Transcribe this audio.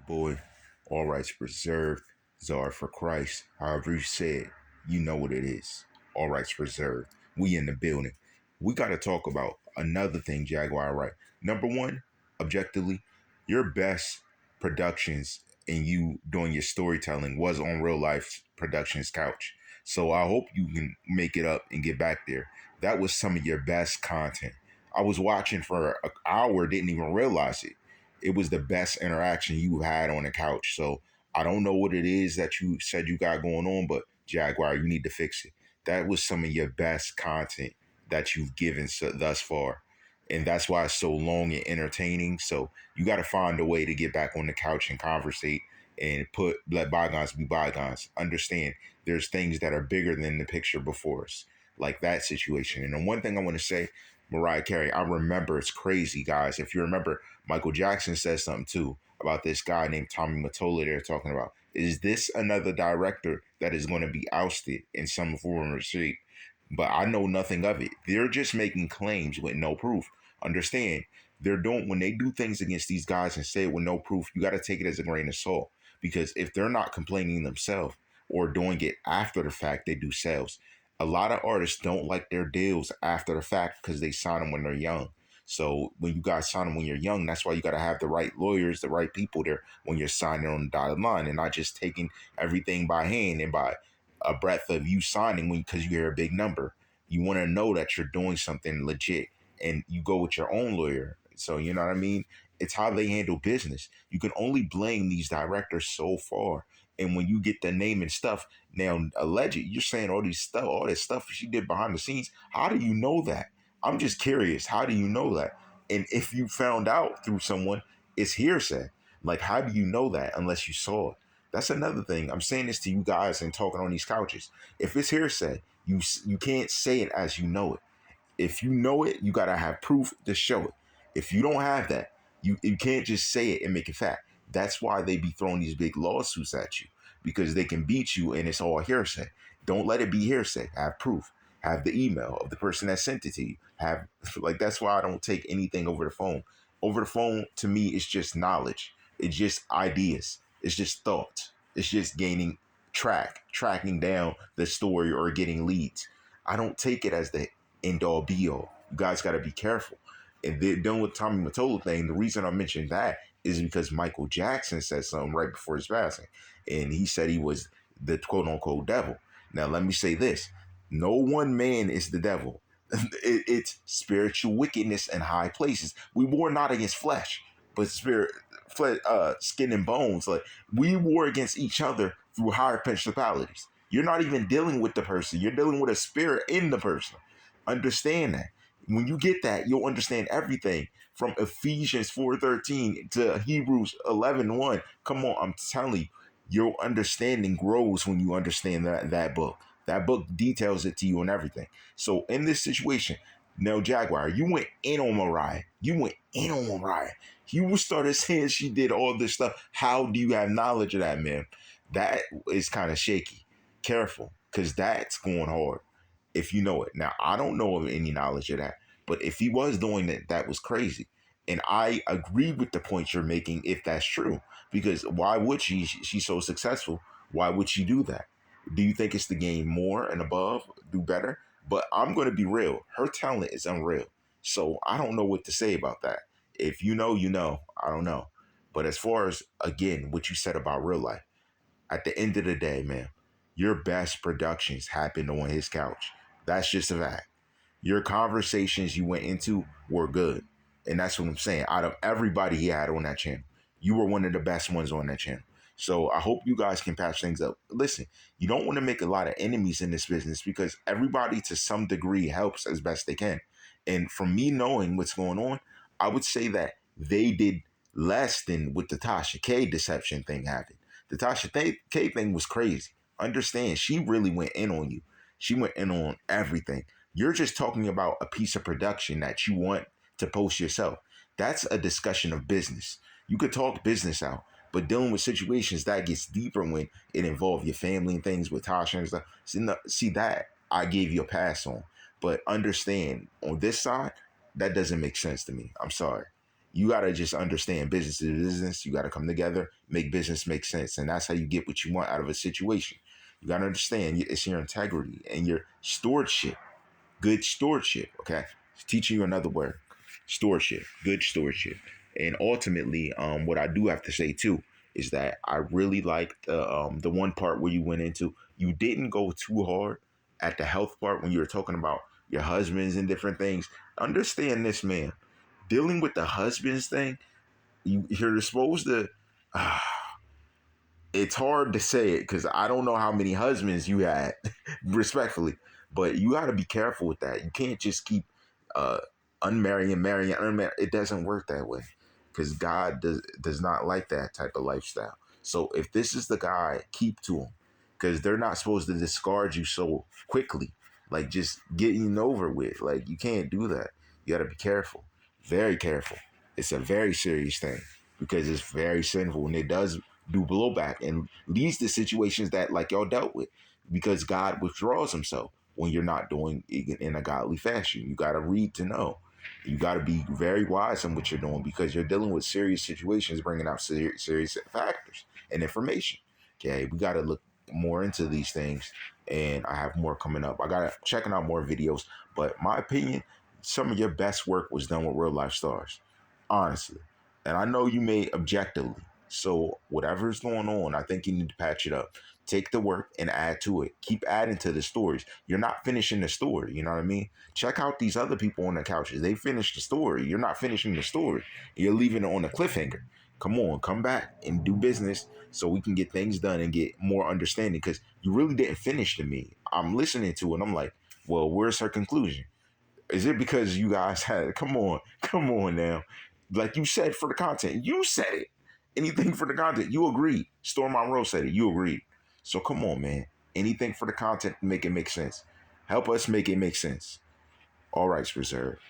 Boy, all rights reserved. Czar for Christ. However you said, you know what it is. All rights reserved. We in the building. We got to talk about another thing, Jaguar. Right. Number one, objectively, your best productions and you doing your storytelling was on Real Life Productions couch. So I hope you can make it up and get back there. That was some of your best content. I was watching for an hour, didn't even realize it. It was the best interaction you had on the couch. So I don't know what it is that you said you got going on, but Jaguar, you need to fix it. That was some of your best content that you've given thus far. And that's why it's so long and entertaining. So you got to find a way to get back on the couch and conversate and let bygones be bygones. Understand there's things that are bigger than the picture before us, like that situation. And the one thing I want to say, Mariah Carey, I remember it's crazy, guys. If you remember, Michael Jackson said something too about this guy named Tommy Mottola they're talking about. Is this another director that is going to be ousted in some form or shape? But I know nothing of it. They're just making claims with no proof. Understand, they're doing when they do things against these guys and say it with no proof, you got to take it as a grain of salt. Because if they're not complaining themselves or doing it after the fact, they do sales. A lot of artists don't like their deals after the fact because they sign them when they're young. So when you guys sign them when you're young, that's why you got to have the right lawyers, the right people there when you're signing on the dotted line and not just taking everything by hand and by a breath of you signing when because you hear a big number. You want to know that you're doing something legit and you go with your own lawyer. So you know what I mean? It's how they handle business. You can only blame these directors so far. And when you get the name and stuff, now alleged, you're saying all this stuff she did behind the scenes. How do you know that? I'm just curious. How do you know that? And if you found out through someone, it's hearsay. Like, how do you know that unless you saw it? That's another thing. I'm saying this to you guys and talking on these couches. If it's hearsay, you can't say it as you know it. If you know it, you gotta have proof to show it. If you don't have that, you can't just say it and make it fact. That's why they be throwing these big lawsuits at you because they can beat you and it's all hearsay. Don't let it be hearsay. Have proof. Have the email of the person that sent it to you. Have like that's why I don't take anything over the phone. Over the phone to me it's just knowledge. It's just ideas. It's just thoughts. It's just tracking down the story or getting leads. I don't take it as the end all be all. You guys got to be careful. And then done with Tommy Mottola thing, the reason I mentioned that is because Michael Jackson said something right before his passing. And he said he was the quote unquote devil. Now, let me say this no one man is the devil. It's spiritual wickedness in high places. We war not against flesh, but skin and bones. Like we war against each other through higher principalities. You're not even dealing with the person. You're dealing with a spirit in the person. Understand that. When you get that, you'll understand everything from Ephesians 4:13 to Hebrews 11:1. Come on, I'm telling you, your understanding grows when you understand that book. That book details it to you and everything. So in this situation, now Jaguar, you went in on Mariah. You went in on Mariah. You started saying she did all this stuff. How do you have knowledge of that, man? That is kind of shaky. Careful, because that's going hard if you know it. Now, I don't know of any knowledge of that, but if he was doing that, that was crazy. And I agree with the point you're making if that's true, because why would she? She's so successful. Why would she do that? Do you think it's the game more and above, do better? But I'm going to be real. Her talent is unreal. So I don't know what to say about that. If you know, you know. I don't know. But as far as, again, what you said about real life, at the end of the day, man, your best productions happened on his couch. That's just a fact. Your conversations you went into were good. And that's what I'm saying. Out of everybody he had on that channel, you were one of the best ones on that channel. So I hope you guys can patch things up. Listen, you don't want to make a lot of enemies in this business because everybody to some degree helps as best they can. And from me knowing what's going on, I would say that they did less than with the Tasha K deception thing happened. The Tasha K thing was crazy. Understand, she really went in on you. She went in on everything. You're just talking about a piece of production that you want to post yourself. That's a discussion of business. You could talk business out, but dealing with situations that gets deeper when it involves your family and things with Tasha and stuff. See that I gave you a pass on. But understand on this side, that doesn't make sense to me. I'm sorry. You got to just understand business is business. You got to come together, make business make sense. And that's how you get what you want out of a situation. You got to understand it's your integrity and your stewardship, good stewardship. Okay. Teaching you another word, stewardship, good stewardship. And ultimately, what I do have to say too is that I really like the one part where you went into, you didn't go too hard at the health part when you were talking about your husbands and different things. Understand this, man. Dealing with the husbands thing, you're supposed to. Uh, it's hard to say it because I don't know how many husbands you had, respectfully, but you got to be careful with that. You can't just keep uh, unmarrying, marrying, unmarried. It doesn't work that way because God does not like that type of lifestyle. So if this is the guy, keep to him because they're not supposed to discard you so quickly, like just getting over with. Like you can't do that. You got to be careful, very careful. It's a very serious thing because it's very sinful and it does do blowback and leads to situations that like y'all dealt with because God withdraws himself when you're not doing it in a godly fashion. You got to read to know. You got to be very wise in what you're doing because you're dealing with serious situations, bringing out serious factors and information. Okay, we got to look more into these things, and I have more coming up. I got to checking out more videos, but my opinion, some of your best work was done with Real Life Stars, honestly. And I know you made objectively. So whatever's going on, I think you need to patch it up. Take the work and add to it. Keep adding to the stories. You're not finishing the story. You know what I mean? Check out these other people on the couches. They finished the story. You're not finishing the story. You're leaving it on a cliffhanger. Come on, come back and do business so we can get things done and get more understanding because you really didn't finish to me. I'm listening to it. And I'm like, well, where's her conclusion? Is it because you guys had, come on now. Like you said for the content, you said it. Anything for the content, you agreed. Storm Monroe said it, you agreed. So come on, man. Anything for the content, make it make sense. Help us make it make sense. All rights reserved.